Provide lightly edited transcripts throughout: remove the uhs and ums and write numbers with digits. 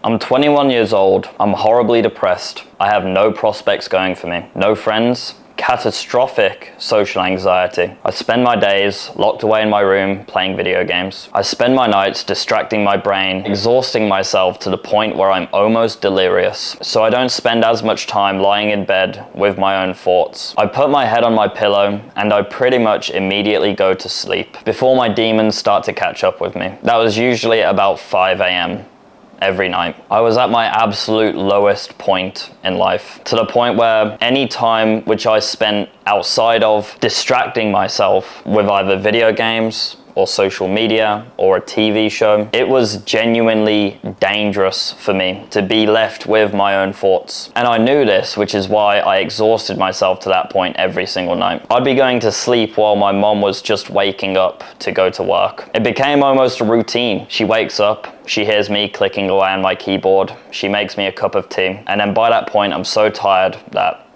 I'm 21 years old, I'm horribly depressed, I have no prospects going for me, no friends, catastrophic social anxiety. I spend my days locked away in my room playing video games. I spend my nights distracting my brain, exhausting myself to the point where I'm almost delirious. So I don't spend as much time lying in bed with my own thoughts. I put my head on my pillow and I pretty much immediately go to sleep before my demons start to catch up with me. That was usually about 5 a.m. every night. I was at my absolute lowest point in life, to the point where any time which I spent outside of distracting myself with either video games or social media or a TV show, it was genuinely dangerous for me to be left with my own thoughts. And I knew this, which is why I exhausted myself to that point every single night. I'd be going to sleep while my mom was just waking up to go to work. It became almost a routine. She wakes up, she hears me clicking away on my keyboard, she makes me a cup of tea, and then by that point I'm so tired that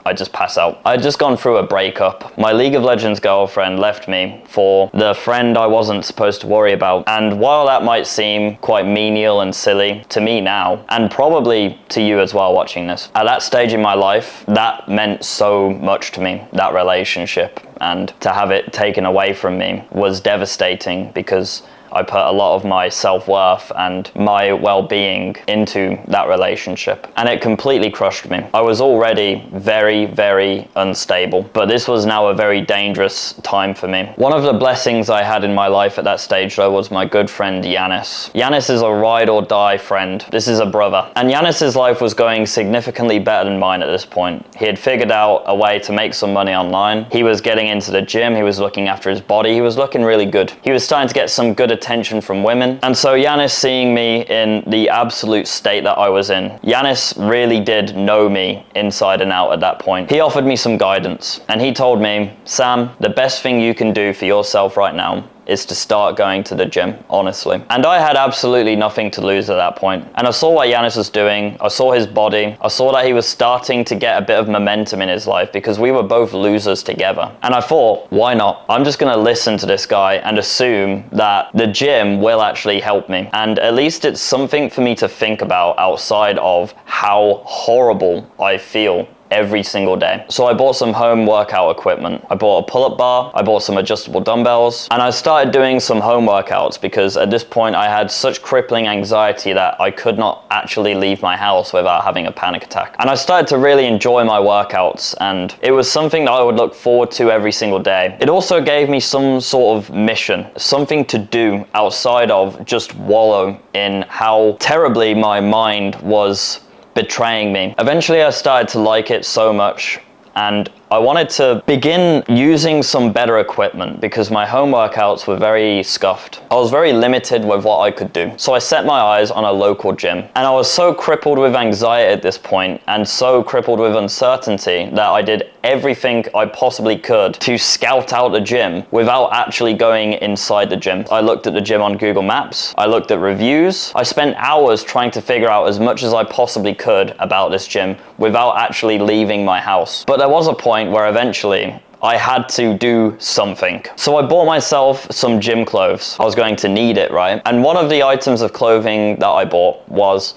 I just pass out. I had just gone through a breakup. My League of Legends girlfriend left me for the friend I wasn't supposed to worry about. And while that might seem quite menial and silly to me now, and probably to you as well watching this, at that stage in my life, that meant so much to me, that relationship. And to have it taken away from me was devastating because I put a lot of my self-worth and my well-being into that relationship, and it completely crushed me. I was already very, very unstable, but this was now a very dangerous time for me. One of the blessings I had in my life at that stage though was my good friend Yanis. Yanis is a ride or die friend. This is a brother. And Yanis's life was going significantly better than mine at this point. He had figured out a way to make some money online. He was getting into the gym, he was looking after his body, he was looking really good. He was starting to get some good attention from women. And so Yanis, seeing me in the absolute state that I was in, Yanis really did know me inside and out at that point. He offered me some guidance and he told me, Sam, the best thing you can do for yourself right now is to start going to the gym, honestly. And I had absolutely nothing to lose at that point. And I saw what Yanis was doing, I saw his body, I saw that he was starting to get a bit of momentum in his life because we were both losers together. And I thought, why not? I'm just gonna listen to this guy and assume that the gym will actually help me. And at least it's something for me to think about outside of how horrible I feel every single day. So I bought some home workout equipment. I bought a pull-up bar, I bought some adjustable dumbbells, and I started doing some home workouts because at this point I had such crippling anxiety that I could not actually leave my house without having a panic attack. And I started to really enjoy my workouts, and it was something that I would look forward to every single day. It also gave me some sort of mission, something to do outside of just wallow in how terribly my mind was betraying me. Eventually I started to like it so much and I wanted to begin using some better equipment because my home workouts were very scuffed. I was very limited with what I could do. So I set my eyes on a local gym and I was so crippled with anxiety at this point and so crippled with uncertainty that I did everything I possibly could to scout out the gym without actually going inside the gym. I looked at the gym on Google Maps, I looked at reviews, I spent hours trying to figure out as much as I possibly could about this gym without actually leaving my house. But there was a point where eventually I had to do something. So I bought myself some gym clothes. I was going to need it, right? And one of the items of clothing that I bought was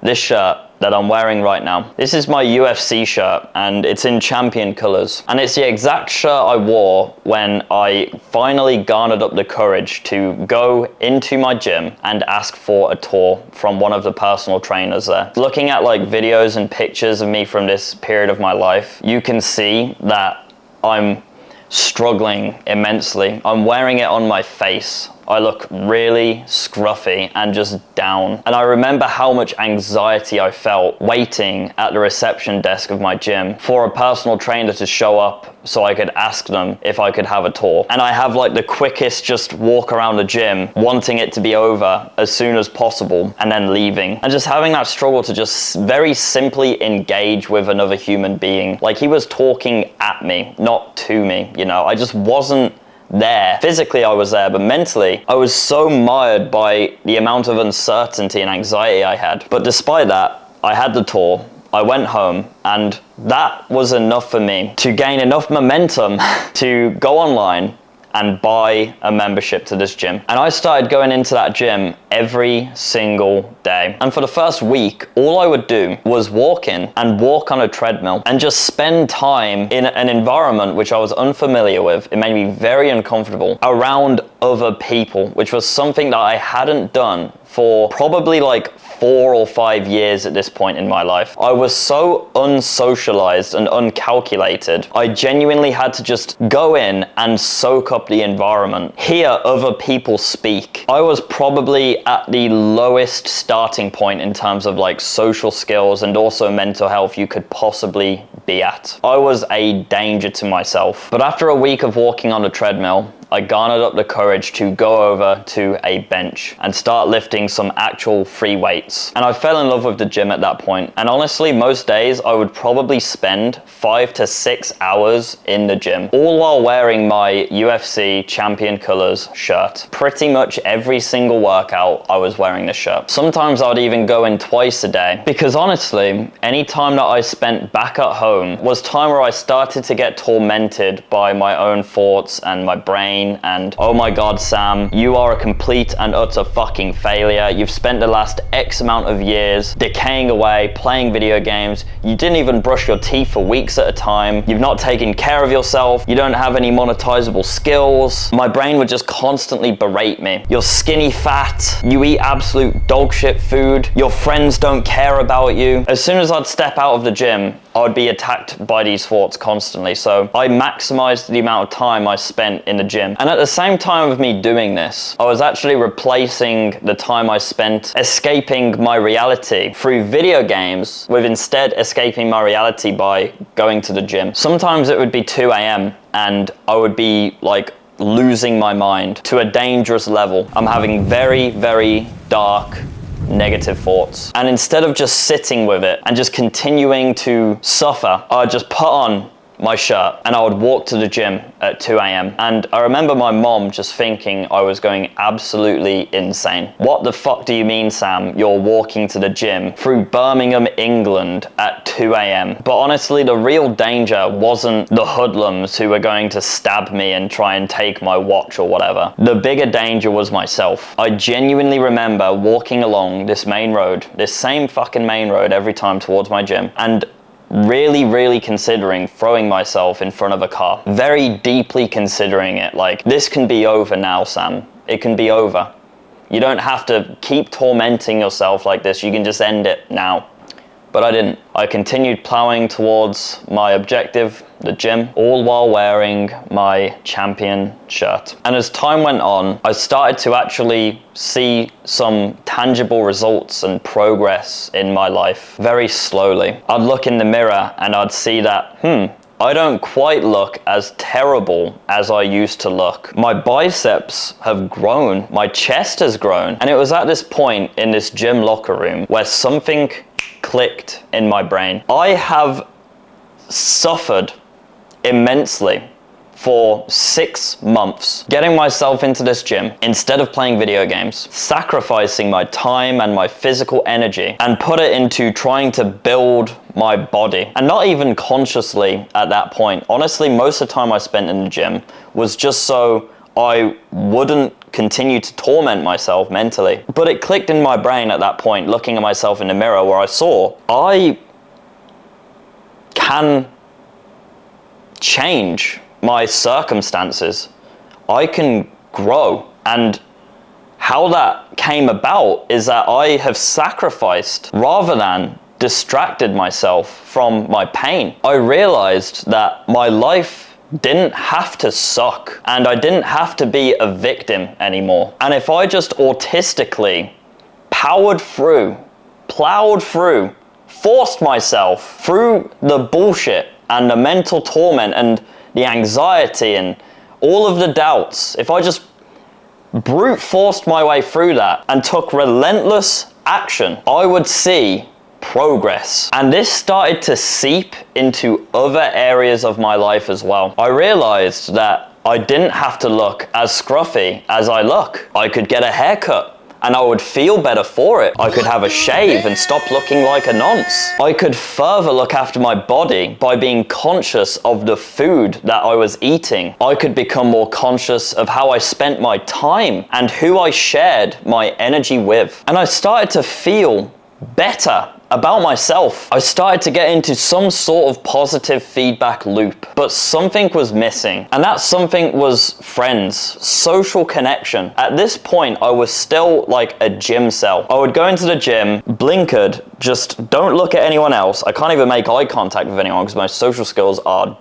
this shirt that I'm wearing right now. This is my UFC shirt and it's in champion colors. And it's the exact shirt I wore when I finally garnered up the courage to go into my gym and ask for a tour from one of the personal trainers there. Looking at like videos and pictures of me from this period of my life, you can see that I'm struggling immensely. I'm wearing it on my face. I look really scruffy and just down. And I remember how much anxiety I felt waiting at the reception desk of my gym for a personal trainer to show up so I could ask them if I could have a tour. And I have like the quickest just walk around the gym, wanting it to be over as soon as possible and then leaving. And just having that struggle to just very simply engage with another human being. Like he was talking at me, not to me, you know. I just wasn't there. Physically I was there, but mentally I was so mired by the amount of uncertainty and anxiety I had. But despite that, I had the tour, I went home, and that was enough for me to gain enough momentum to go online and buy a membership to this gym. And I started going into that gym every single day. And for the first week, all I would do was walk in and walk on a treadmill and just spend time in an environment which I was unfamiliar with. It made me very uncomfortable around other people, which was something that I hadn't done for probably like 4 or 5 years at this point in my life. I was so unsocialized and uncalculated. I genuinely had to just go in and soak up the environment, hear other people speak. I was probably at the lowest starting point in terms of like social skills and also mental health you could possibly be at. I was a danger to myself. But after a week of walking on the treadmill, I garnered up the courage to go over to a bench and start lifting some actual free weights. And I fell in love with the gym at that point. And honestly, most days I would probably spend 5 to 6 hours in the gym, all while wearing my UFC champion colors shirt. Pretty much every single workout I was wearing this shirt. Sometimes I'd even go in twice a day, because honestly, any time that I spent back at home was time where I started to get tormented by my own thoughts and my brain. And oh my god, Sam, you are a complete and utter fucking failure. You've spent the last X amount of years decaying away, playing video games. You didn't even brush your teeth for weeks at a time. You've not taken care of yourself. You don't have any monetizable skills. My brain would just constantly berate me. You're skinny fat. You eat absolute dog shit food. Your friends don't care about you. As soon as I'd step out of the gym, I would be attacked by these thoughts constantly. So I maximized the amount of time I spent in the gym. And at the same time of me doing this, I was actually replacing the time I spent escaping my reality through video games with instead escaping my reality by going to the gym. Sometimes it would be 2 a.m. and I would be like losing my mind to a dangerous level. I'm having very, very dark, negative thoughts. And instead of just sitting with it and just continuing to suffer, I'd just put on my shirt and I would walk to the gym at 2 a.m. And I remember my mom just thinking I was going absolutely insane. What the fuck do you mean, Sam? You're walking to the gym through Birmingham, England at 2 a.m. But honestly, the real danger wasn't the hoodlums who were going to stab me and try and take my watch or whatever. The bigger danger was myself. I genuinely remember walking along this main road, this same fucking main road every time towards my gym, and really considering throwing myself in front of a car. Very deeply considering it, like, this can be over now, Sam. It can be over. You don't have to keep tormenting yourself like this. You can just end it now. But I didn't. I continued plowing towards my objective, the gym, all while wearing my champion shirt. And as time went on, I started to actually see some tangible results and progress in my life very slowly. I'd look in the mirror and I'd see that, I don't quite look as terrible as I used to look. My biceps have grown, my chest has grown. And it was at this point in this gym locker room where something clicked in my brain. I have suffered immensely for 6 months getting myself into this gym instead of playing video games, sacrificing my time and my physical energy and put it into trying to build my body. And not even consciously at that point. Honestly, most of the time I spent in the gym was just so I wouldn't continue to torment myself mentally. But it clicked in my brain at that point, looking at myself in the mirror, where I saw I can change my circumstances. I can grow. And how that came about is that I have sacrificed rather than distracted myself from my pain. I realized that my life didn't have to suck and I didn't have to be a victim anymore. And if I just autistically plowed through, forced myself through the bullshit and the mental torment and the anxiety and all of the doubts, if I just brute forced my way through that and took relentless action, I would see progress. And this started to seep into other areas of my life as well. I realized that I didn't have to look as scruffy as I look. I could get a haircut and I would feel better for it. I could have a shave and stop looking like a nonce. I could further look after my body by being conscious of the food that I was eating. I could become more conscious of how I spent my time and who I shared my energy with. And I started to feel better about myself. I started to get into some sort of positive feedback loop, but something was missing, and that something was friends, social connection. At this point, I was still like a gym cell. I would go into the gym, blinkered, just don't look at anyone else. I can't even make eye contact with anyone because my social skills are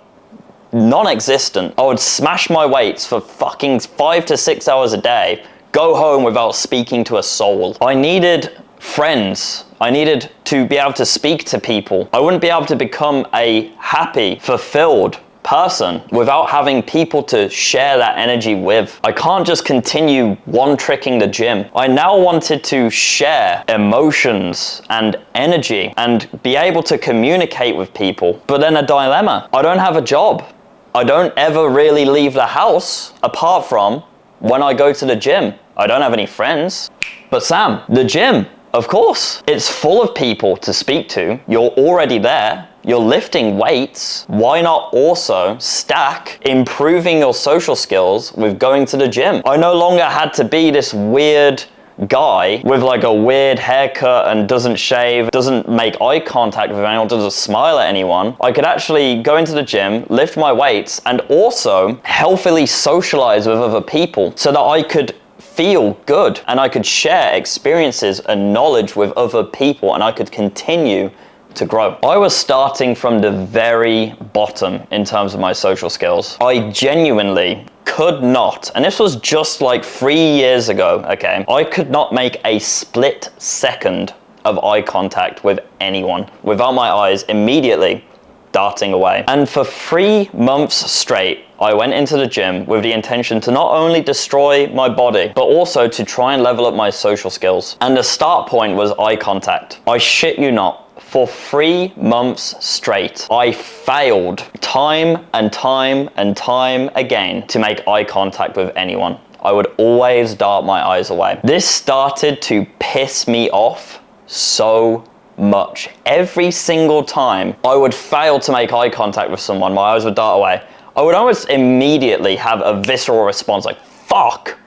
non-existent. I would smash my weights for fucking 5 to 6 hours a day, go home without speaking to a soul. I needed friends. I needed to be able to speak to people. I wouldn't be able to become a happy, fulfilled person without having people to share that energy with. I can't just continue one-tricking the gym. I now wanted to share emotions and energy and be able to communicate with people. But then a dilemma. I don't have a job. I don't ever really leave the house apart from when I go to the gym. I don't have any friends. But Sam, the gym, of course, it's full of people to speak to. You're already there. You're lifting weights. Why not also stack improving your social skills with going to the gym? I no longer had to be this weird guy with like a weird haircut and doesn't shave, doesn't make eye contact with anyone, doesn't smile at anyone. I could actually go into the gym, lift my weights, and also healthily socialize with other people so that I could feel good and I could share experiences and knowledge with other people and I could continue to grow. I was starting from the very bottom in terms of my social skills. I genuinely could not, and this was just like 3 years ago, okay? I could not make a split second of eye contact with anyone without my eyes immediately darting away. And for 3 months straight, I went into the gym with the intention to not only destroy my body, but also to try and level up my social skills. And the start point was eye contact. I shit you not. For 3 months straight, I failed time and time and time again to make eye contact with anyone. I would always dart my eyes away. This started to piss me off so much. Every single time I would fail to make eye contact with someone, my eyes would dart away. I would almost immediately have a visceral response like, fuck.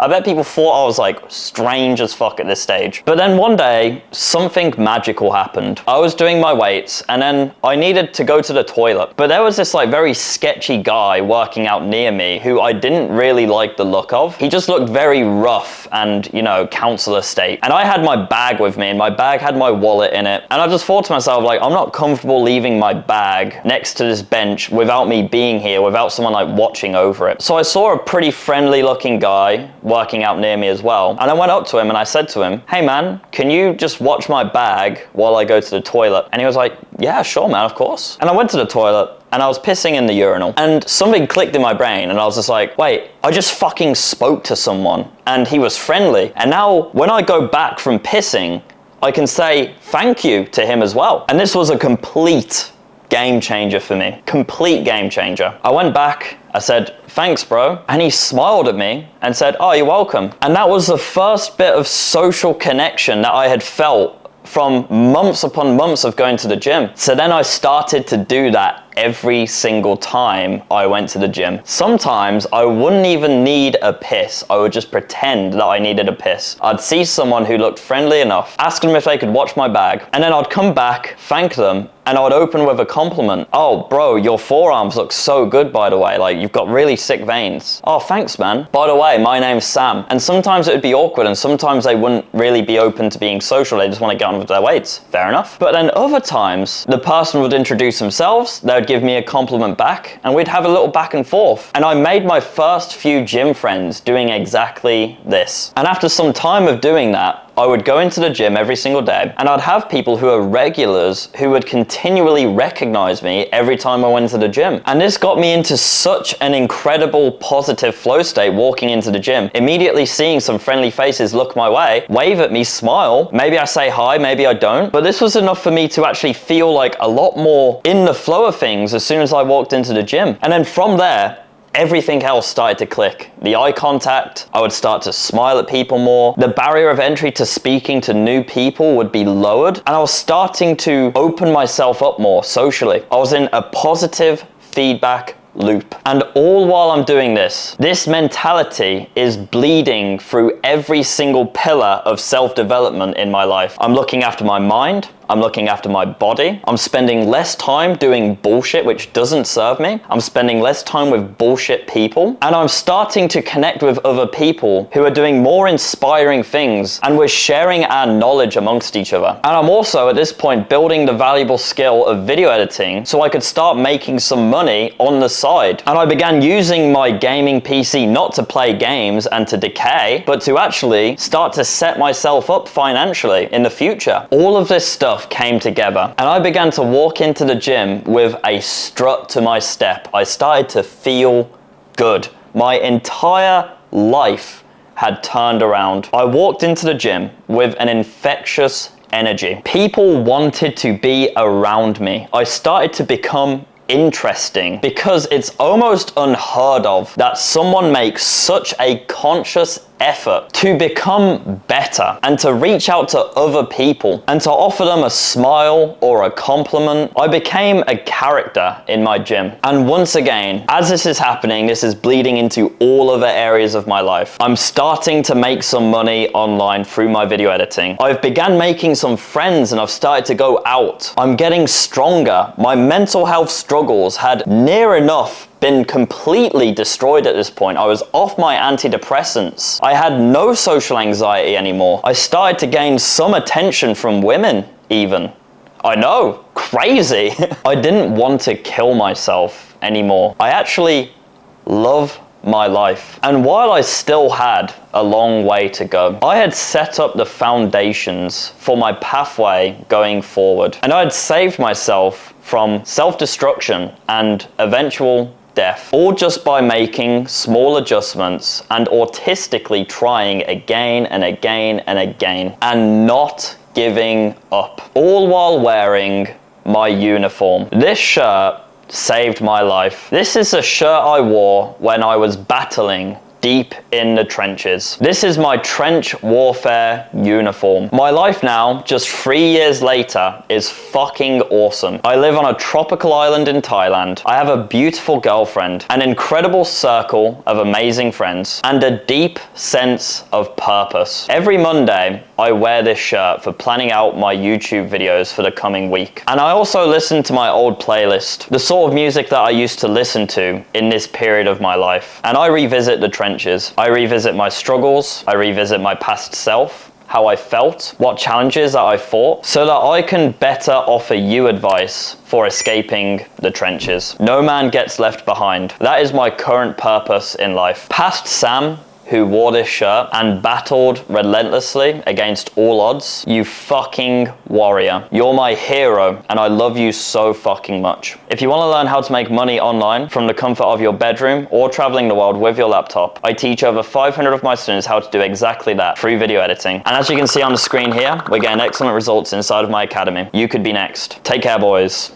I bet people thought I was like strange as fuck at this stage. But then one day, something magical happened. I was doing my weights and then I needed to go to the toilet. But there was this like very sketchy guy working out near me who I didn't really like the look of. He just looked very rough and, you know, council estate. And I had my bag with me and my bag had my wallet in it. And I just thought to myself, like, I'm not comfortable leaving my bag next to this bench without me being here, without someone like watching over it. So I saw a pretty friendly looking guy working out near me as well. And I went up to him and I said to him, hey man, can you just watch my bag while I go to the toilet? And he was like, yeah, sure man, of course. And I went to the toilet and I was pissing in the urinal and something clicked in my brain and I was just like, wait, I just fucking spoke to someone and he was friendly. And now when I go back from pissing, I can say thank you to him as well. And this was a complete game changer for me. Complete game changer. I went back, I said, thanks bro. And he smiled at me and said, oh, you're welcome. And that was the first bit of social connection that I had felt from months upon months of going to the gym. So then I started to do that every single time I went to the gym. Sometimes I wouldn't even need a piss. I would just pretend that I needed a piss. I'd see someone who looked friendly enough, ask them if they could watch my bag, and then I'd come back, thank them, and I would open with a compliment. Oh, bro, your forearms look so good, by the way. Like, you've got really sick veins. Oh, thanks, man. By the way, my name's Sam. And sometimes it would be awkward, and sometimes they wouldn't really be open to being social. They just want to get on with their weights. Fair enough. But then other times, the person would introduce themselves, they would give me a compliment back, and we'd have a little back and forth. And I made my first few gym friends doing exactly this. And after some time of doing that, I would go into the gym every single day and I'd have people who are regulars who would continually recognize me every time I went to the gym. And this got me into such an incredible positive flow state walking into the gym. Immediately seeing some friendly faces look my way, wave at me, smile. Maybe I say hi, maybe I don't. But this was enough for me to actually feel like a lot more in the flow of things as soon as I walked into the gym. And then from there, everything else started to click. The eye contact, I would start to smile at people more. The barrier of entry to speaking to new people would be lowered, and I was starting to open myself up more socially. I was in a positive feedback loop. And all while I'm doing this mentality is bleeding through every single pillar of self-development in my life. I'm looking after my mind. I'm looking after my body. I'm spending less time doing bullshit which doesn't serve me. I'm spending less time with bullshit people. And I'm starting to connect with other people who are doing more inspiring things, and we're sharing our knowledge amongst each other. And I'm also at this point building the valuable skill of video editing so I could start making some money on the side. And I began using my gaming PC not to play games and to decay, but to actually start to set myself up financially in the future. All of this stuff came together, and I began to walk into the gym with a strut to my step. I started to feel good. My entire life had turned around. I walked into the gym with an infectious energy. People wanted to be around me. I started to become interesting because it's almost unheard of that someone makes such a conscious effort to become better and to reach out to other people and to offer them a smile or a compliment. I became a character in my gym. And once again, as this is happening, this is bleeding into all other areas of my life. I'm starting to make some money online through my video editing. I've began making some friends and I've started to go out. I'm getting stronger. My mental health struggles had near enough been completely destroyed at this point. I was off my antidepressants. I had no social anxiety anymore. I started to gain some attention from women even. I know, crazy. I didn't want to kill myself anymore. I actually love my life. And while I still had a long way to go, I had set up the foundations for my pathway going forward. And I had saved myself from self-destruction and eventual death, all just by making small adjustments and autistically trying again and again and again and not giving up, all while wearing my uniform. This shirt saved my life. This is a shirt I wore when I was battling deep in the trenches. This is my trench warfare uniform. My life now, just 3 years later, is fucking awesome. I live on a tropical island in Thailand. I have a beautiful girlfriend, an incredible circle of amazing friends, and a deep sense of purpose. Every Monday, I wear this shirt for planning out my YouTube videos for the coming week. And I also listen to my old playlist, the sort of music that I used to listen to in this period of my life. And I revisit the trenches. I revisit my struggles. I revisit my past self, how I felt, what challenges that I fought, so that I can better offer you advice for escaping the trenches. No man gets left behind. That is my current purpose in life. Past Sam, who wore this shirt and battled relentlessly against all odds, you fucking warrior. You're my hero, and I love you so fucking much. If you want to learn how to make money online from the comfort of your bedroom or traveling the world with your laptop, I teach over 500 of my students how to do exactly that through video editing. And as you can see on the screen here, we're getting excellent results inside of my academy. You could be next. Take care, boys.